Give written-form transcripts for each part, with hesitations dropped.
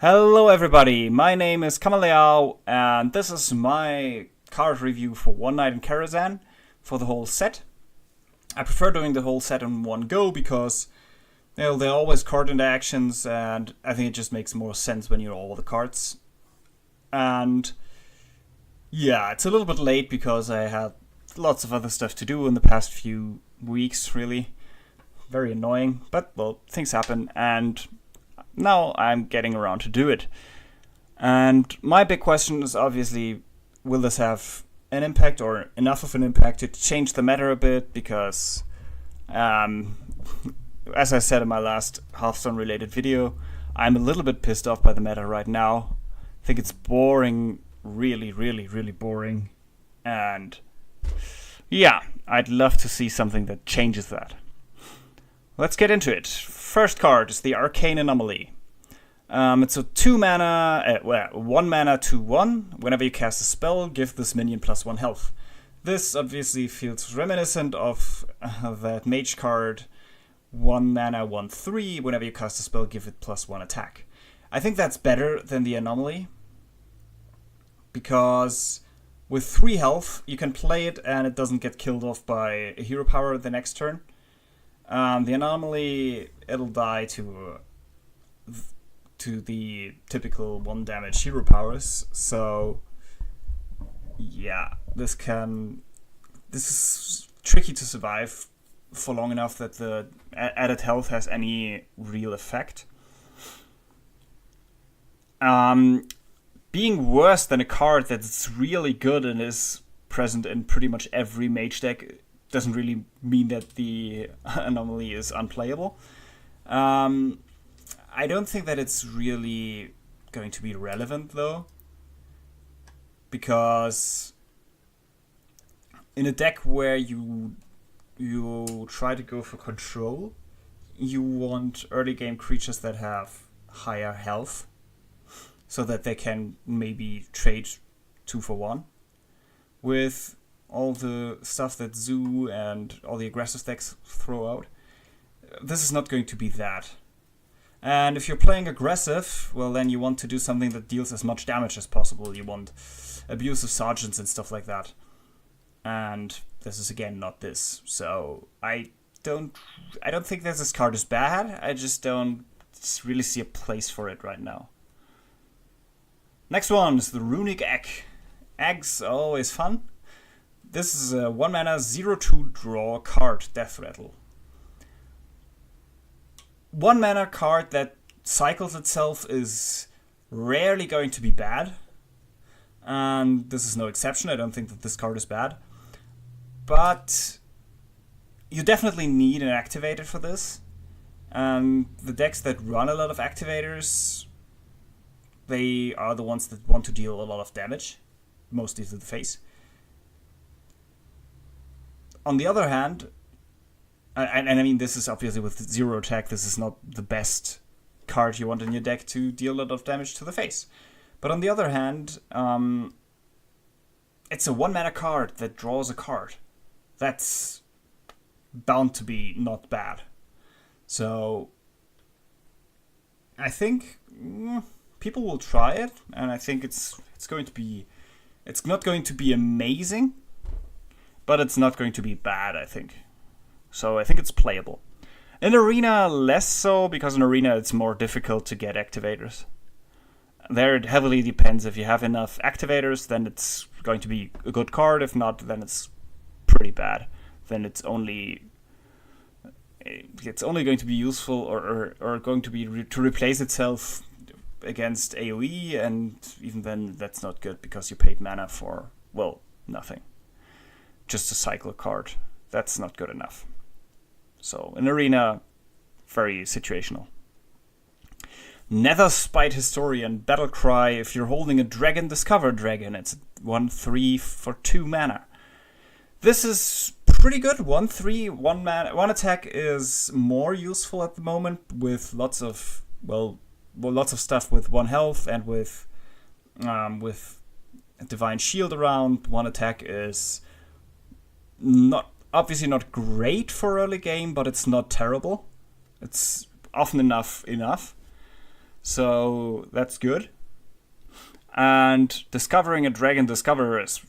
Hello everybody, my name is Kamaleao and this is my card review for One Night in Karazhan for the whole set. I prefer doing the whole set in one go because there are always card interactions and I think it just makes more sense when you know all the cards. And yeah, it's a little bit late because I had lots of other stuff to do in the past few weeks, really. Very annoying, but well, things happen and now I'm getting around to do it. And my big question is obviously, will this have an impact or enough of an impact to change the meta a bit? Because, as I said in my last Hearthstone related video, I'm a little bit pissed off by the meta right now. I think it's boring, really boring. And yeah, I'd love to see something that changes that. Let's get into it. First card is the Arcane Anomaly. It's a 2 mana, 1 mana 2/1. Whenever you cast a spell, give this minion +1 health. This obviously feels reminiscent of that mage card 1 mana 1/3. Whenever you cast a spell, give it +1 attack. I think that's better than the Anomaly because with 3 health, you can play it and it doesn't get killed off by a hero power the next turn. The Anomaly, it'll die to the typical 1 damage hero powers. So yeah, this is tricky to survive for long enough that the added health has any real effect. Being worse than a card that's really good and is present in pretty much every mage deck doesn't really mean that the Anomaly is unplayable. I don't think that it's really going to be relevant though, because in a deck where you try to go for control, you want early game creatures that have higher health so that they can maybe trade 2 for 1 with all the stuff that Zoo and all the aggressive decks throw out. This is not going to be that. And if you're playing aggressive, well then you want to do something that deals as much damage as possible. You want abusive sergeants and stuff like that. And this is again not this. So I don't think that this card is bad. I just don't really see a place for it right now. Next one is the Runic Egg. Eggs are always fun. This is a 1 mana 0/2 draw card, Death Rattle. 1 mana card that cycles itself is rarely going to be bad. And this is no exception. I don't think that this card is bad. But you definitely need an activator for this. And the decks that run a lot of activators, they are the ones that want to deal a lot of damage, mostly to the face. On the other hand, and I mean this is obviously with 0 attack, this is not the best card you want in your deck to deal a lot of damage to the face. But on the other hand, it's a 1 mana card that draws a card. That's bound to be not bad. So I think people will try it, and I think it's not going to be amazing, but it's not going to be bad, I think. So I think it's playable. In Arena, less so, because in Arena it's more difficult to get activators. There it heavily depends. If you have enough activators, then it's going to be a good card. If not, then it's pretty bad. Then it's only going to be useful or going to be to replace itself against AoE, and even then that's not good because you paid mana for, well, nothing. Just a cycle card. That's not good enough. So in Arena, very situational. Netherspite Historian, Battlecry. If you're holding a dragon, discover dragon. It's 1/3 for 2 mana. This is pretty good. 1/3, 1 mana. 1 attack is more useful at the moment with lots of stuff with 1 health and with Divine Shield around. 1 attack is obviously not great for early game, but it's not terrible. It's often enough. so that's good. And discovering a Dragon Discoverer is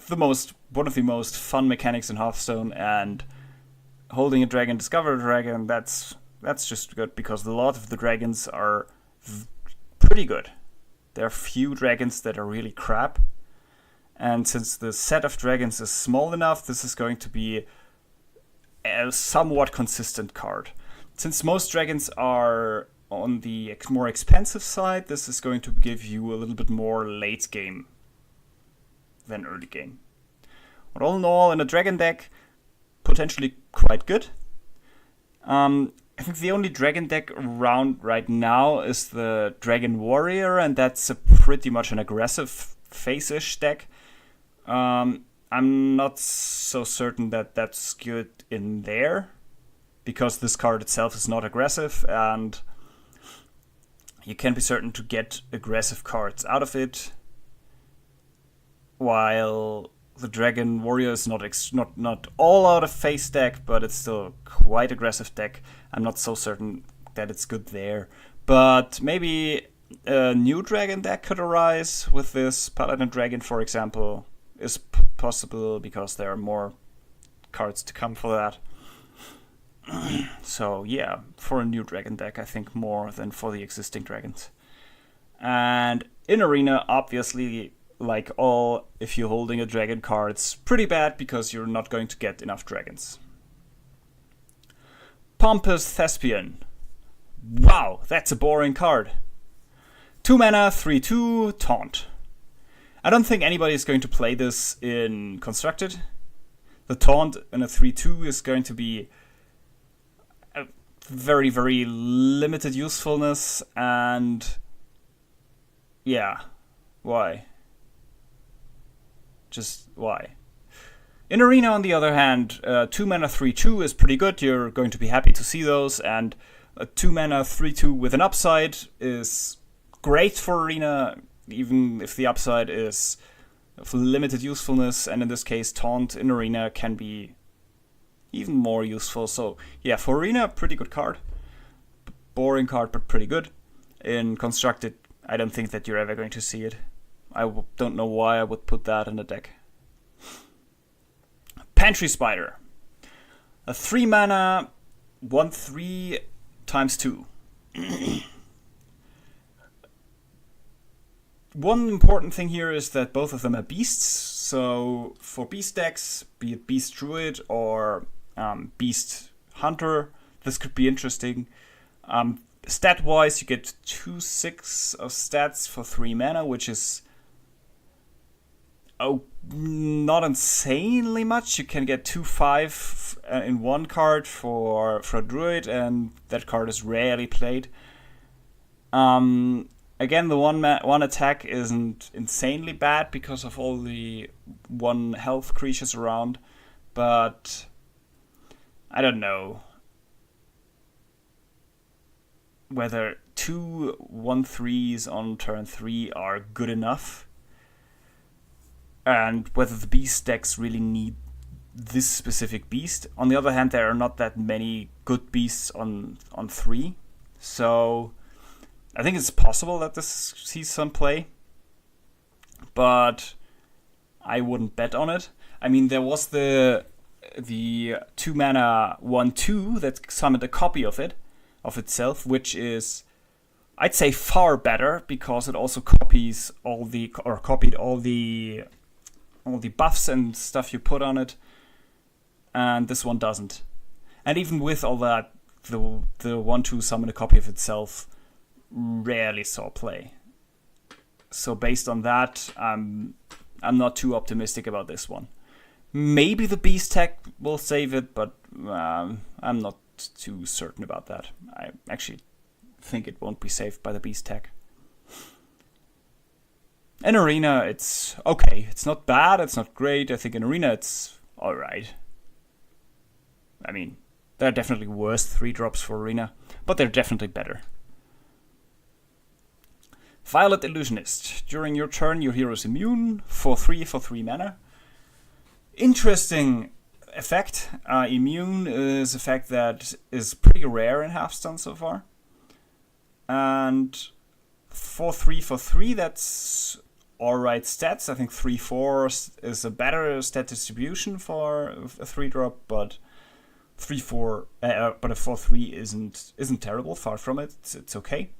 one of the most fun mechanics in Hearthstone, and holding a dragon, discover a dragon, that's just good, because a lot of the dragons are pretty good. There are few dragons that are really crap, and since the set of dragons is small enough, this is going to be a somewhat consistent card. Since most dragons are on the more expensive side, this is going to give you a little bit more late game than early game. But all in all, in a dragon deck, potentially quite good. I think the only dragon deck around right now is the Dragon Warrior, and that's pretty much an aggressive face-ish deck. I'm not so certain that that's good in there, because this card itself is not aggressive, and you can be certain to get aggressive cards out of it, while the Dragon Warrior is not all out of face deck, but it's still quite aggressive deck. I'm not so certain that it's good there. But maybe a new dragon deck could arise with this. Paladin Dragon, for example, is possible, because there are more cards to come for that. So yeah, for a new dragon deck, I think more than for the existing dragons. And in Arena, obviously, like all, if you're holding a dragon card, it's pretty bad because you're not going to get enough dragons. Pompous Thespian. Wow, that's a boring card. 2 mana, 3/2, Taunt. I don't think anybody is going to play this in Constructed. The Taunt in a 3/2 is going to be a very, very limited usefulness, and yeah, why? Just why? In Arena, on the other hand, 2 mana 3/2 is pretty good. You're going to be happy to see those, and a 2 mana 3/2 with an upside is great for Arena, even if the upside is of limited usefulness, and in this case, Taunt in Arena can be even more useful. So yeah, for Arena, pretty good card. Boring card, but pretty good. In Constructed, I don't think that you're ever going to see it. I don't know why I would put that in the deck. Pantry Spider. A 3 mana 1/3 ×2. One important thing here is that both of them are beasts. So for beast decks, be it Beast Druid or Beast Hunter, this could be interesting. Stat-wise, you get 2/6 of stats for 3 mana, which is not insanely much. You can get 2/5 in one card for a Druid, and that card is rarely played. Again, the one attack isn't insanely bad because of all the 1 health creatures around, but I don't know whether 2 1/3s on turn 3 are good enough, and whether the beast decks really need this specific beast. On the other hand, there are not that many good beasts on 3, so I think it's possible that this sees some play, but I wouldn't bet on it. I mean, there was the 2 mana 1/2 that summoned a copy of itself, which is, I'd say, far better, because it also copied all the buffs and stuff you put on it, and this one doesn't. And even with all that, the 1/2 summon a copy of itself rarely saw play. So based on that, I'm not too optimistic about this one. Maybe the beast tech will save it, but I'm not too certain about that. I actually think it won't be saved by the beast tech. In Arena, it's okay. It's not bad, it's not great. I think in Arena it's alright. I mean, there are definitely worse 3-drops for Arena, but they're definitely better. Violet Illusionist. During your turn, your hero is immune for 3 mana. Interesting effect. Immune is a fact that is pretty rare in Hearthstone so far. And 4-3 for 3, that's alright stats. I think 3-4 is a better stat distribution for a 3-drop, but 3-4, but a 4-3 isn't terrible. Far from it. It's okay.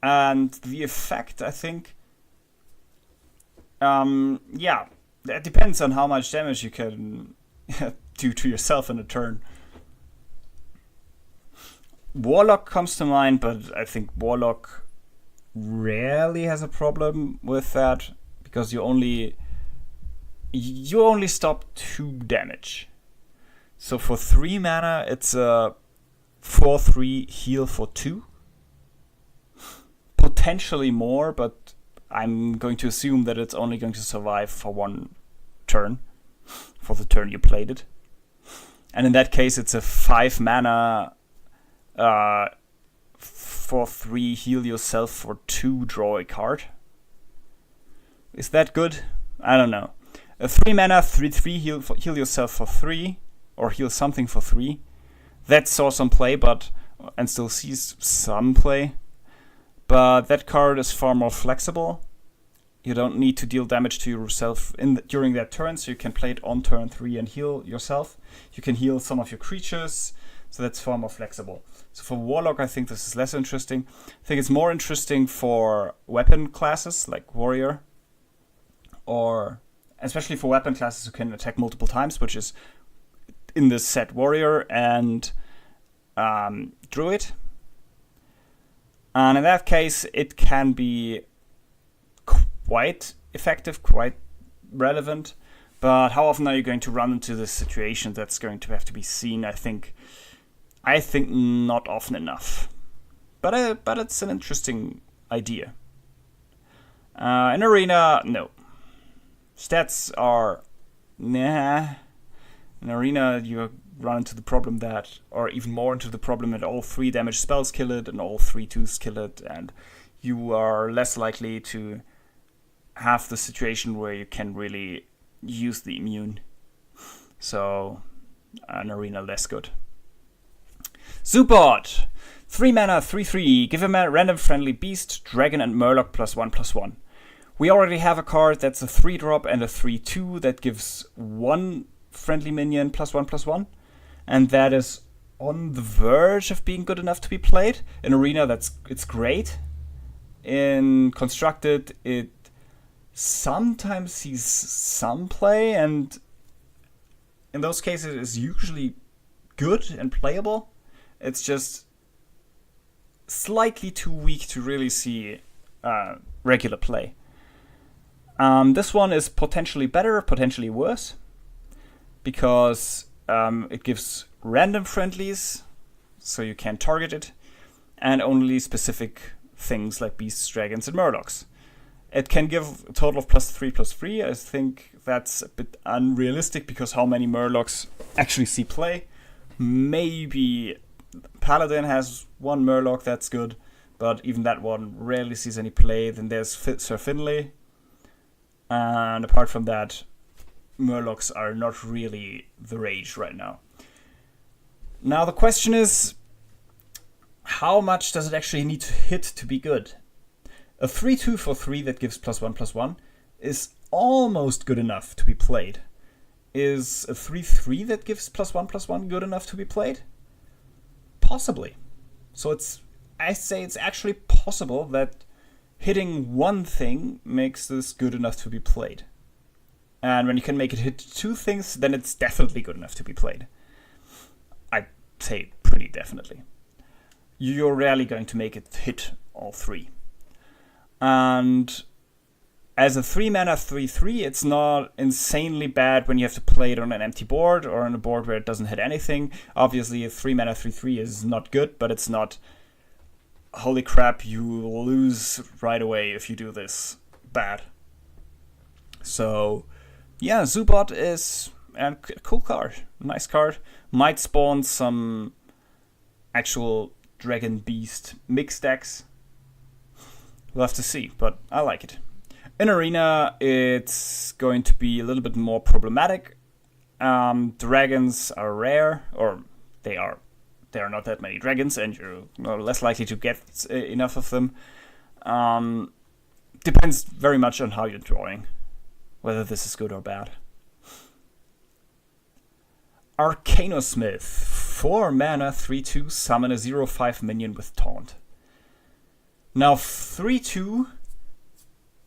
And the effect, I think, yeah, that depends on how much damage you can do to yourself in a turn. Warlock comes to mind, but I think Warlock rarely has a problem with that, because you only stop 2 damage. So for 3 mana, it's a 4-3 heal for 2. Potentially more, but I'm going to assume that it's only going to survive for 1 turn, for the turn you played it. And in that case, it's a 5 mana 4-3 heal yourself for 2, draw a card. Is that good? I don't know. A 3 mana 3-3 heal yourself for 3, or heal something for 3. That saw some play, and still sees some play. But that card is far more flexible. You don't need to deal damage to yourself during that turn, so you can play it on turn 3 and heal yourself. You can heal some of your creatures, so that's far more flexible. So for Warlock, I think this is less interesting. I think it's more interesting for weapon classes like Warrior, or especially for weapon classes who can attack multiple times, which is in this set Warrior and Druid. And in that case, it can be quite effective, quite relevant. But how often are you going to run into this situation? That's going to have to be seen. I think not often enough. But it's an interesting idea. In Arena, no. Stats are nah. In Arena, you run into the problem that, or even more into the problem that all 3 damage spells kill it and all 3/2s kill it, and you are less likely to have the situation where you can really use the immune. So, an Arena less good. Zoobot! 3 mana, 3-3. Give him a random friendly beast, dragon, and murloc +1/+1. We already have a card that's a 3-drop and a 3-2 that gives 1 friendly minion +1/+1. And that is on the verge of being good enough to be played. In Arena, it's great. In Constructed, it sometimes sees some play, and in those cases, it's usually good and playable. It's just slightly too weak to really see regular play. This one is potentially better, potentially worse, because it gives random friendlies, so you can target it, and only specific things like beasts, dragons, and murlocs. It can give a total of +3/+3. I think that's a bit unrealistic, because how many murlocs actually see play? Maybe Paladin has 1 murloc, that's good, but even that one rarely sees any play. Then there's Sir Finlay, and apart from that, murlocs are not really the rage right now. Now the question is, how much does it actually need to hit to be good? A 3-2 for 3 that gives +1/+1 is almost good enough to be played. Is a 3-3 that gives +1/+1 good enough to be played? Possibly. So I say it's actually possible that hitting one thing makes this good enough to be played. And when you can make it hit 2 things, then it's definitely good enough to be played. I'd say pretty definitely. You're rarely going to make it hit all 3. And as a 3 mana 3-3, it's not insanely bad when you have to play it on an empty board or on a board where it doesn't hit anything. Obviously, a 3 mana 3-3 is not good, but it's not, holy crap, you lose right away if you do this bad. So, yeah, Zoobot is a cool card. Nice card. Might spawn some actual Dragon Beast mix decks. We'll have to see, but I like it. In Arena, it's going to be a little bit more problematic. Dragons are rare, or they are there are not that many dragons, and you're less likely to get enough of them. Depends very much on how you're drawing, whether this is good or bad. Arcanosmith, 4 mana, 3/2, summon a 0/5 minion with Taunt. Now 3/2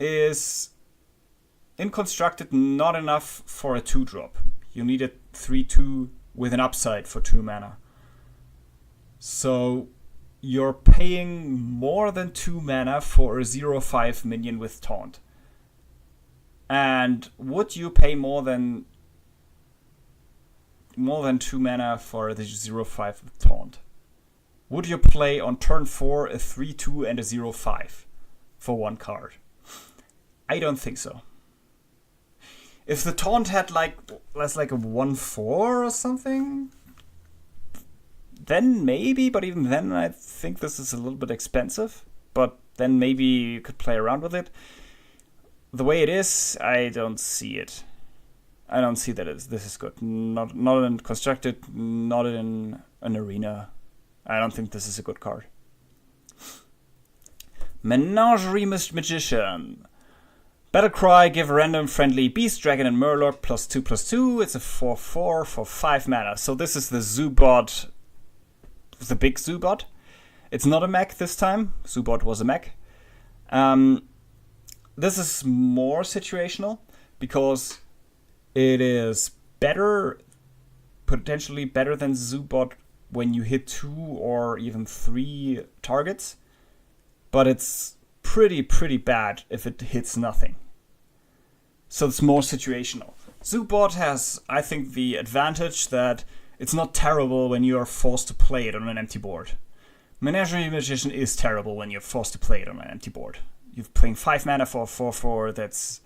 is in constructed not enough for a 2-drop. You need a 3/2 with an upside for 2 mana. So you're paying more than 2 mana for a 0/5 minion with Taunt. And would you pay more than 2 mana for the 0/5 with Taunt? Would you play on turn 4 a 3/2 and a 0/5 for 1 card? I don't think so. If the Taunt had less like a 1/4 or something, then maybe, but even then I think this is a little bit expensive. But then maybe you could play around with it. The way it is, I don't see it. I don't see that this is good. Not in constructed, not in an arena. I don't think this is a good card. Menagerie Magician. Battlecry, give a random friendly beast, dragon, and murloc +2/+2. It's a 4/4 for 5 mana. So this is the Zoobot, the big Zoobot. It's not a mech this time. Zoobot was a mech. This is more situational because it is better, potentially better than Zoobot when you hit 2 or even 3 targets. But it's pretty bad if it hits nothing. So it's more situational. Zoobot has, I think, the advantage that it's not terrible when you are forced to play it on an empty board. Menagerie Magician is terrible when you're forced to play it on an empty board. You're playing 5 mana for a 4/4 that's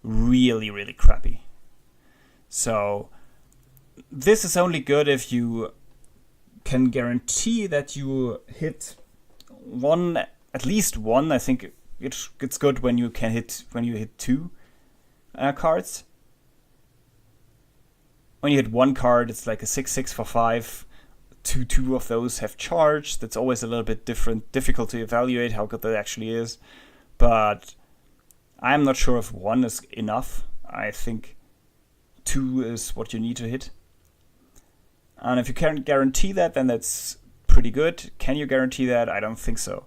really crappy. So this is only good if you can guarantee that you hit at least one. I think it's good when you hit 2 cards. When you hit 1 card, it's like a 6/6 for 5. 2 of those have charge. That's always a little bit difficult to evaluate how good that actually is. But I'm not sure if 1 is enough. I think 2 is what you need to hit. And if you can't guarantee that, then that's pretty good. Can you guarantee that? I don't think so.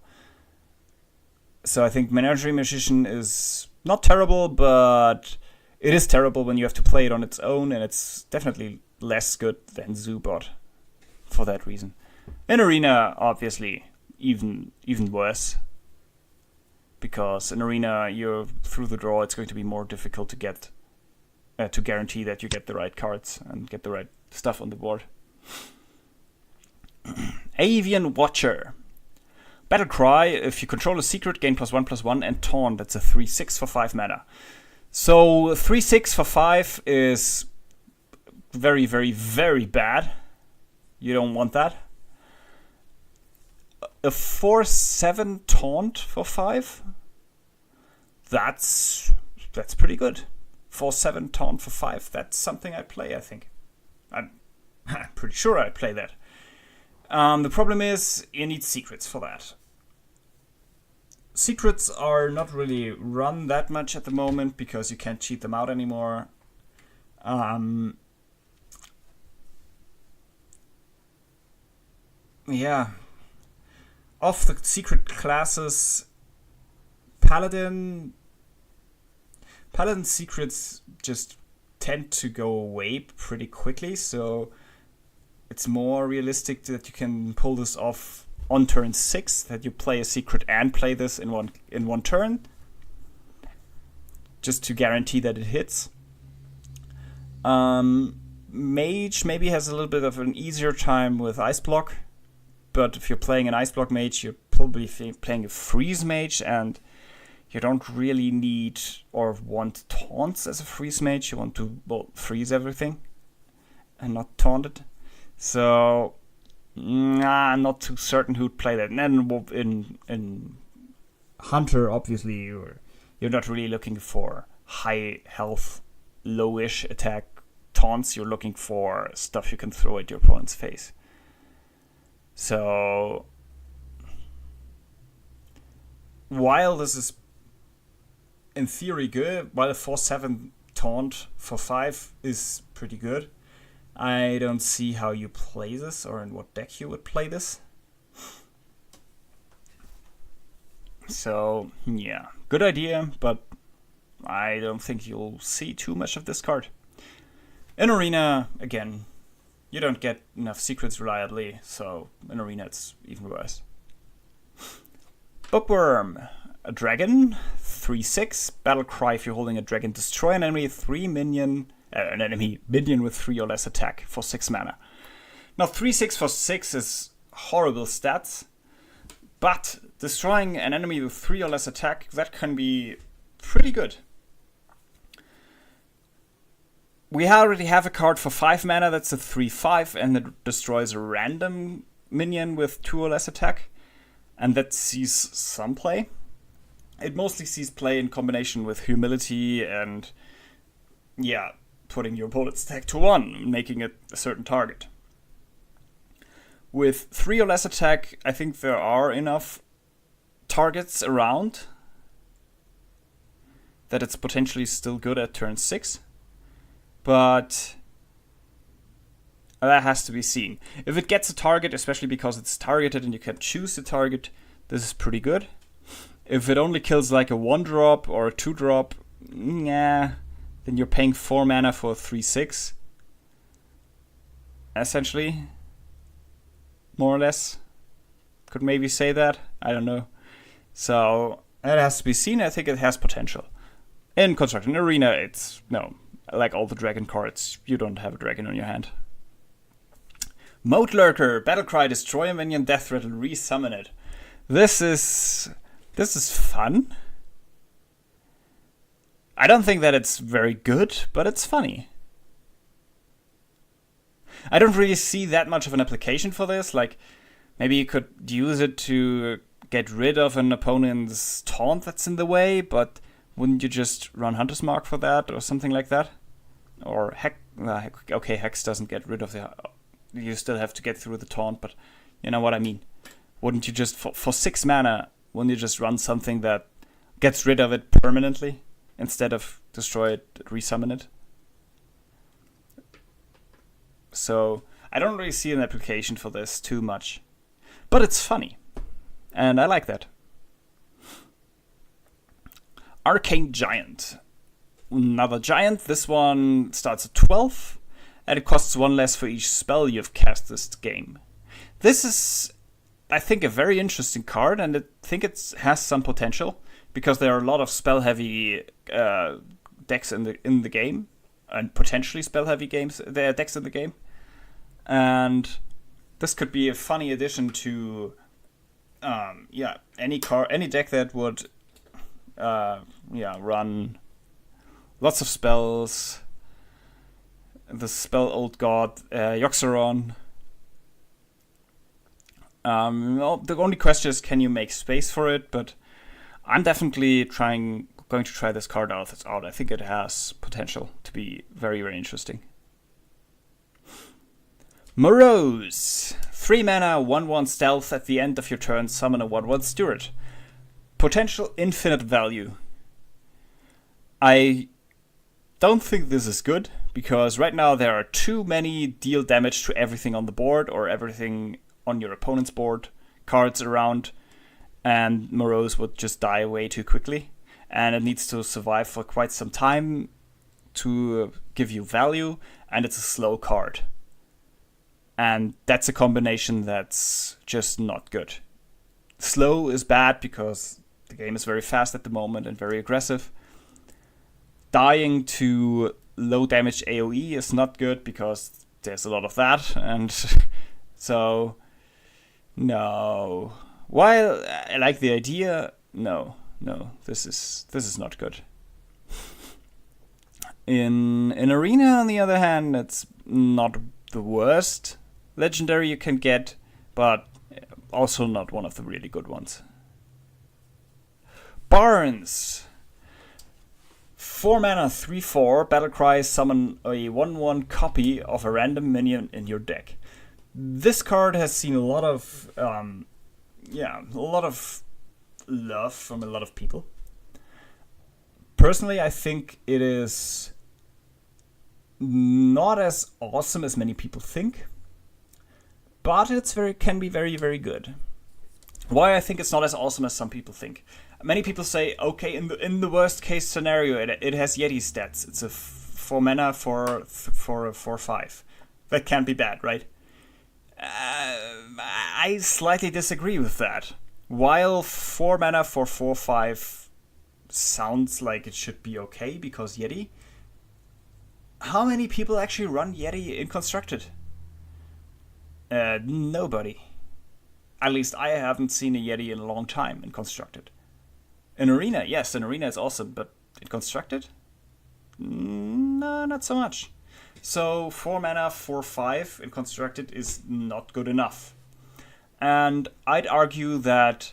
So I think Menagerie Magician is not terrible, but it is terrible when you have to play it on its own, and it's definitely less good than Zoobot for that reason. In Arena, obviously, even worse. Because in Arena, you're through the draw, it's going to be more difficult to get to guarantee that you get the right cards and get the right stuff on the board. Avian Watcher. Battlecry, if you control a secret, gain +1/+1 and Taunt. That's a 3/6 for 5 mana. So 3/6 for 5 is very bad. You don't want that. A 4/7 Taunt for 5? That's pretty good. 4/7 Taunt for 5. That's something I'd play, I think. I'm pretty sure I'd play that. The problem is you need secrets for that. Secrets are not really run that much at the moment because you can't cheat them out anymore. Yeah. Of the secret classes, Paladin secrets just tend to go away pretty quickly, so it's more realistic that you can pull this off on turn 6, that you play a secret and play this in one turn, just to guarantee that it hits. Mage maybe has a little bit of an easier time with Ice Block, but if you're playing an Ice Block Mage, you're probably playing a Freeze Mage, and you don't really need or want taunts as a Freeze Mage. You want to, freeze everything and not taunt it. So, I'm not too certain who'd play that. And then in Hunter, obviously, you're not really looking for high health, lowish attack taunts. You're looking for stuff you can throw at your opponent's face. So while this is in theory good, while a 4/7 taunt for 5 is pretty good, I don't see how you play this or in what deck you would play this. So yeah, good idea, but I don't think you'll see too much of this card. In Arena, again, you don't get enough secrets reliably, so in Arena it's even worse. Bookworm, a dragon, 3/6, battle cry if you're holding a dragon, destroy an enemy, an enemy minion with 3 or less attack for 6 mana. Now 3/6 for 6 is horrible stats, but destroying an enemy with 3 or less attack, that can be pretty good. We already have a card for 5 mana that's a 3/5 and it destroys a random minion with 2 or less attack, and that sees some play. It mostly sees play in combination with humility and, yeah, putting your opponent's attack to 1, making it a certain target. With 3 or less attack, I think there are enough targets around that it's potentially still good at turn 6. But that has to be seen. If it gets a target, especially because it's targeted and you can choose the target, this is pretty good. If it only kills like a 1-drop or a 2-drop, then you're paying 4 mana for 3/6. Essentially. More or less. Could maybe say that. I don't know. So that has to be seen. I think it has potential. In Construct in Arena, it's no. Like all the dragon cards, you don't have a dragon on your hand. Moat Lurker, Battlecry, destroy a minion, death rattle, resummon it. This is fun. I don't think that it's very good, but it's funny. I don't really see that much of an application for this. Like, maybe you could use it to get rid of an opponent's taunt that's in the way, but wouldn't you just run Hunter's Mark for that or something like that? Or Hex doesn't get rid of the... You still have to get through the taunt, but you know what I mean. Wouldn't you just, for 6 mana, wouldn't you just run something that gets rid of it permanently instead of destroy it, resummon it? So I don't really see an application for this too much. But it's funny. And I like that. Arcane Giant. Another giant. This one starts at 12. And it costs 1 less for each spell you've cast this game. This is, I think, a very interesting card. And I think it has some potential. Because there are a lot of spell-heavy decks in the game. And potentially spell-heavy decks in the game. And this could be a funny addition to any deck that would run lots of spells. The spell Old God, Yoxeron. The only question is, can you make space for it? But I'm definitely going to try this card out. I think it has potential to be very, very interesting. Morose. 3 mana, 1/1 stealth. At the end of your turn, summon a 1/1 steward. Potential infinite value. I don't think this is good, because right now there are too many deal damage to everything on the board or everything on your opponent's board, cards around, and Morose would just die way too quickly. And it needs to survive for quite some time to give you value, and it's a slow card. And that's a combination that's just not good. Slow is bad because the game is very fast at the moment and very aggressive. Dying to low damage AoE is not good because there's a lot of that. And so, no. While I like the idea, no, this is not good. In Arena, on the other hand, it's not the worst legendary you can get, but also not one of the really good ones. Barnes. 4 mana, 3/4, Battlecry, summon a 1/1 copy of a random minion in your deck. This card has seen a lot of, a lot of love from a lot of people. Personally, I think it is not as awesome as many people think, but can be very, very good. Why I think it's not as awesome as some people think. Many people say, okay, in the worst case scenario, it has Yeti stats. It's a 4 mana for a 4/5. That can't be bad, right? I slightly disagree with that. While 4 mana for 4/5 sounds like it should be okay because Yeti, how many people actually run Yeti in Constructed? Nobody. At least I haven't seen a Yeti in a long time in Constructed. In Arena, yes, in Arena it's awesome, but in Constructed? No, not so much. So 4 mana, 4/5 in Constructed is not good enough. And I'd argue that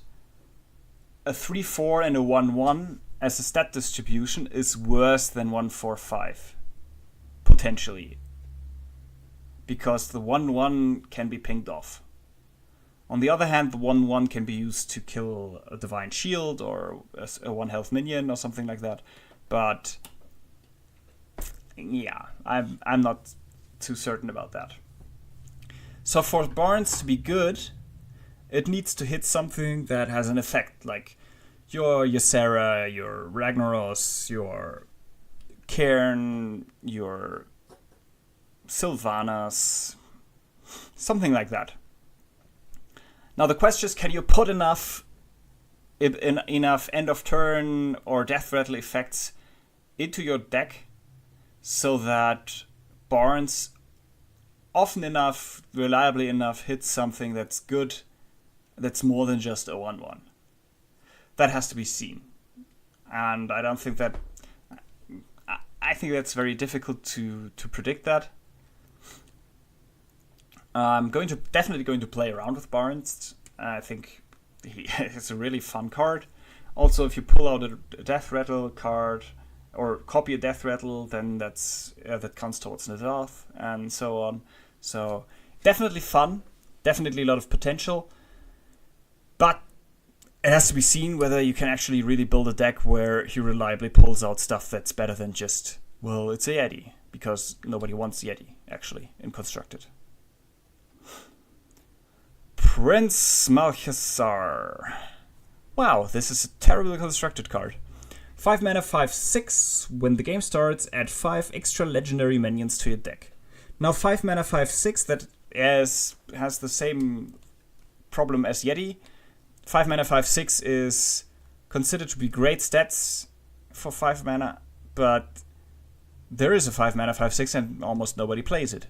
a 3/4 and a 1/1 as a stat distribution is worse than 1/4/5. Potentially. Because the 1/1 can be pinged off. On the other hand, the 1/1 can be used to kill a Divine Shield or a 1 health minion or something like that. But yeah, I'm not too certain about that. So for Barnes to be good, it needs to hit something that has an effect, like your Ysera, your Ragnaros, your Cairn, your Sylvanas, something like that. Now the question is, can you put enough end of turn or death rattle effects into your deck so that Barnes often enough, reliably enough, hits something that's good, that's more than just a 1/1. That has to be seen. And I don't think that... I think that's very difficult to predict that. I'm definitely going to play around with Barnes. I think it's a really fun card. Also, if you pull out a Death Rattle card or copy a Death Rattle, then that counts towards Nadath and so on. So definitely fun, definitely a lot of potential, but it has to be seen whether you can actually really build a deck where he reliably pulls out stuff that's better than just, well, it's a Yeti, because nobody wants Yeti actually in Constructed. Prince Malchazar. Wow, this is a terribly constructed card. 5 mana, 5/6. When the game starts, add 5 extra legendary minions to your deck. Now 5 mana, 5/6, that has the same problem as Yeti. 5 mana, 5/6 is considered to be great stats for 5 mana, but there is a 5 mana, 5/6 and almost nobody plays it.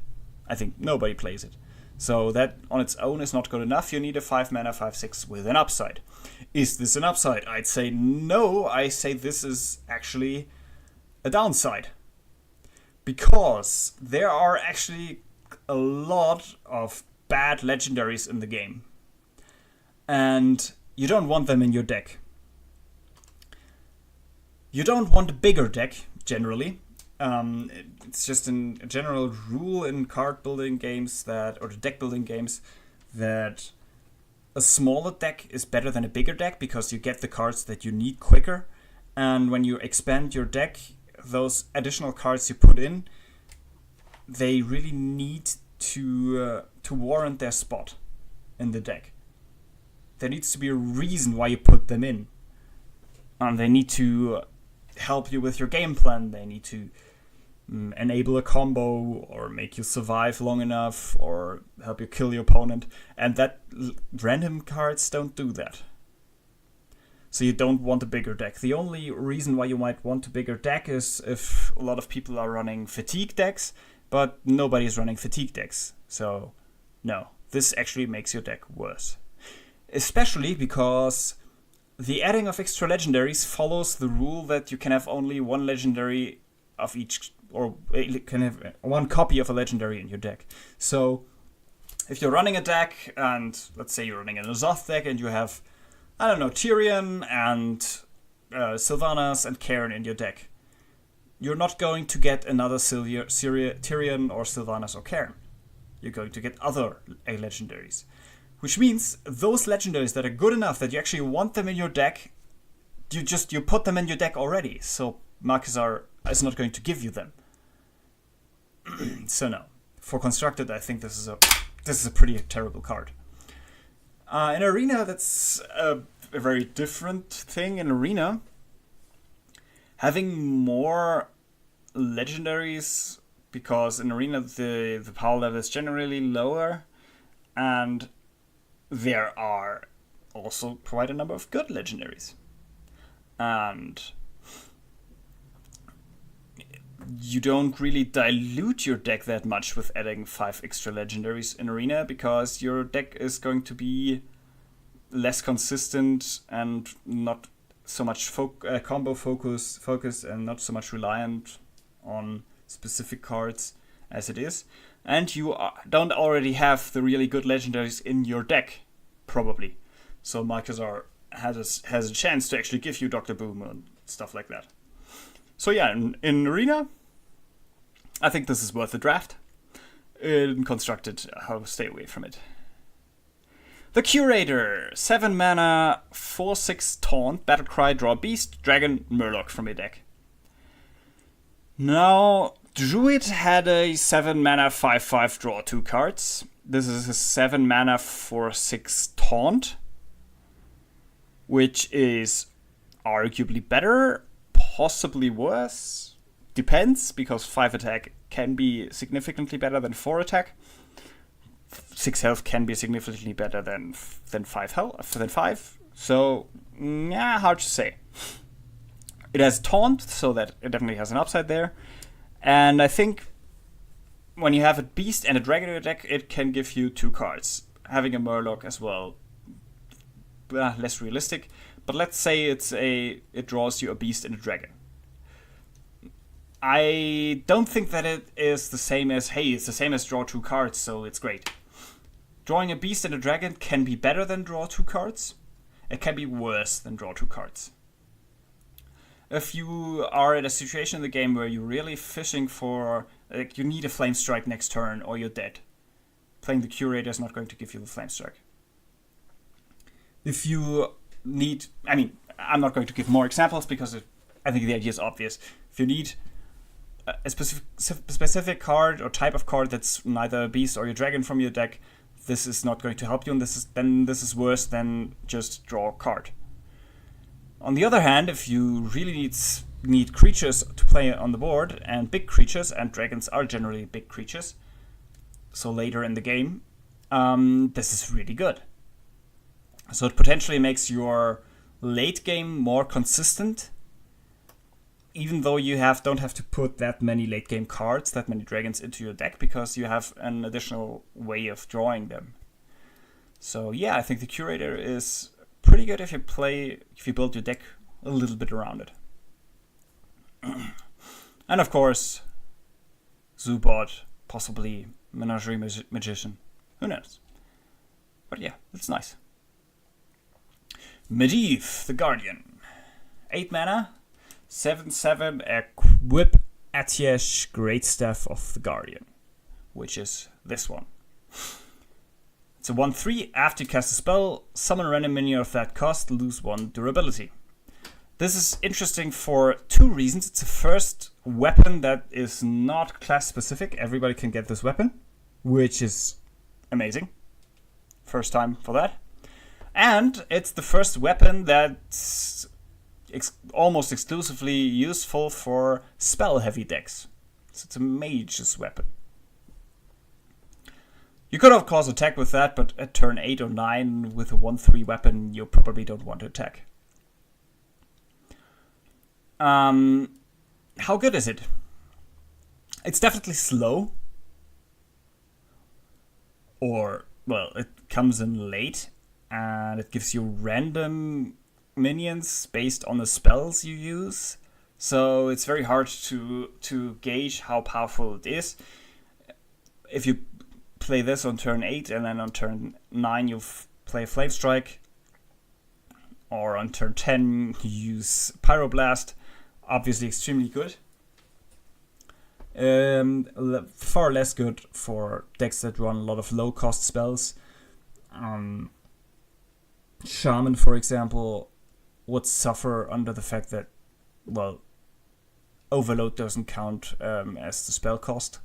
I think nobody plays it. So that on its own is not good enough. You need a 5 mana, 5/6 with an upside. Is this an upside? I'd say no. I say this is actually a downside. Because there are actually a lot of bad legendaries in the game. And you don't want them in your deck. You don't want a bigger deck, generally. It's just a general rule in card building games or the deck building games, that a smaller deck is better than a bigger deck because you get the cards that you need quicker. And when you expand your deck, those additional cards you put in, they really need to warrant their spot in the deck. There needs to be a reason why you put them in. They need to help you with your game plan. They need to enable a combo or make you survive long enough or help you kill your opponent. And that random cards don't do that. So you don't want a bigger deck. The only reason why you might want a bigger deck is if a lot of people are running fatigue decks, but nobody's running fatigue decks. So no, this actually makes your deck worse. Especially because the adding of extra legendaries follows the rule that you can have only one legendary of each, or you can have one copy of a legendary in your deck. So if you're running a deck, and let's say you're running an Azoth deck, and you have, I don't know, Tyrion and Sylvanas and Cairn in your deck, you're not going to get another Tyrion or Sylvanas or Cairn. you're going to get other legendaries. Which means those legendaries that are good enough that you actually want them in your deck, you put them in your deck already. So Marquezar is not going to give you them. So no. For Constructed, I think this is a pretty terrible card. In Arena, that's a very different thing. In Arena, having more legendaries, because in Arena the power level is generally lower, and there are also quite a number of good legendaries. And you don't really dilute your deck that much with adding 5 extra legendaries in Arena, because your deck is going to be less consistent and not so much combo focus and not so much reliant on specific cards as it is. And you don't already have the really good legendaries in your deck, probably. So Marquezar has a chance to actually give you Dr. Boom and stuff like that. So yeah, in Arena, I think this is worth the draft. In Constructed, I'll stay away from it. The Curator, 7 mana, 4/6 taunt, Battlecry, draw Beast, Dragon, Murloc from your deck. Now, Druid had a 7 mana 5/5 draw 2 cards. This is a 7 mana 4/6 taunt, which is arguably better, possibly worse. Depends, because 5 attack can be significantly better than 4 attack. 6 health can be significantly better than 5 health, than 5. So, yeah, hard to say. It has taunt, so that it definitely has an upside there. And I think when you have a beast and a dragon in your deck, it can give you 2 cards. Having a Murloc as well, less realistic. But let's say it draws you a beast and a dragon. I don't think that it is the same as, hey, it's the same as draw 2 cards, so it's great. Drawing a beast and a dragon can be better than draw 2 cards. It can be worse than draw 2 cards. If you are in a situation in the game where you're really fishing for, like, you need a Flame Strike next turn or you're dead, playing the Curator is not going to give you the Flame Strike. If you need, I mean, I'm not going to give more examples because I think the idea is obvious. If you need a specific card or type of card that's neither a beast or your dragon from your deck, this is not going to help you, and this is worse than just draw a card. On the other hand, if you really need creatures to play on the board, and big creatures, and dragons are generally big creatures, so later in the game, this is really good. So it potentially makes your late game more consistent, even though you don't have to put that many late game cards, that many dragons into your deck, because you have an additional way of drawing them. So yeah, I think the Curator is pretty good if you build your deck a little bit around it. And of course, Zubot, possibly Menagerie Magician, who knows? But yeah, it's nice. Medivh, the Guardian, 8 mana, 7/7, equip Atiesh, Greatstaff of the Guardian, which is this one. It's a 1/3. After you cast a spell, summon a random minion of that cost, lose 1 durability. This is interesting for 2 reasons. It's the first weapon that is not class specific. Everybody can get this weapon, which is amazing. First time for that. And it's the first weapon that's almost exclusively useful for spell-heavy decks. So it's a mage's weapon. You could of course attack with that, but at turn 8 or 9 with a 1/3 weapon, you probably don't want to attack. How good is it? It's definitely slow. Or, well, it comes in late, and it gives you random minions based on the spells you use. So it's very hard to gauge how powerful it is. If you play this on turn 8 and then on turn 9 you play Flame Strike, or on turn 10 you use Pyroblast, obviously extremely good. Far less good for decks that run a lot of low cost spells. Shaman, for example, would suffer under the fact that, well, Overload doesn't count as the spell cost.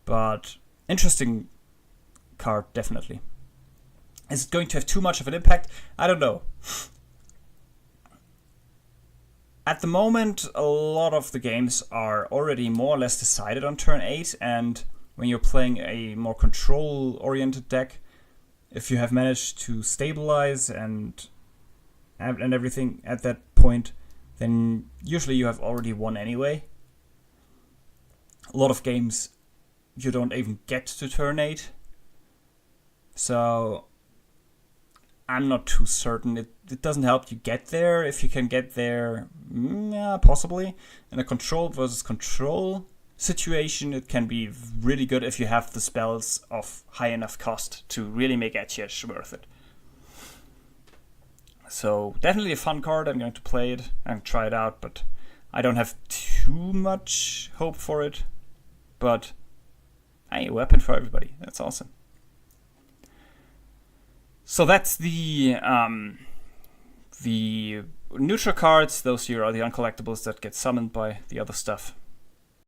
But interesting card, definitely. Is it going to have too much of an impact? I don't know. At the moment, a lot of the games are already more or less decided on turn 8, and when you're playing a more control-oriented deck, if you have managed to stabilize and everything at that point, then usually you have already won anyway. A lot of games you don't even get to turn 8. So I'm not too certain. It doesn't help you get there. If you can get there, yeah, possibly. In a control versus control situation, it can be really good if you have the spells of high enough cost to really make Etch worth it. So definitely a fun card. I'm going to play it and try it out, but I don't have too much hope for it. But hey, a weapon for everybody. That's awesome. So that's the neutral cards. Those here are the uncollectibles that get summoned by the other stuff.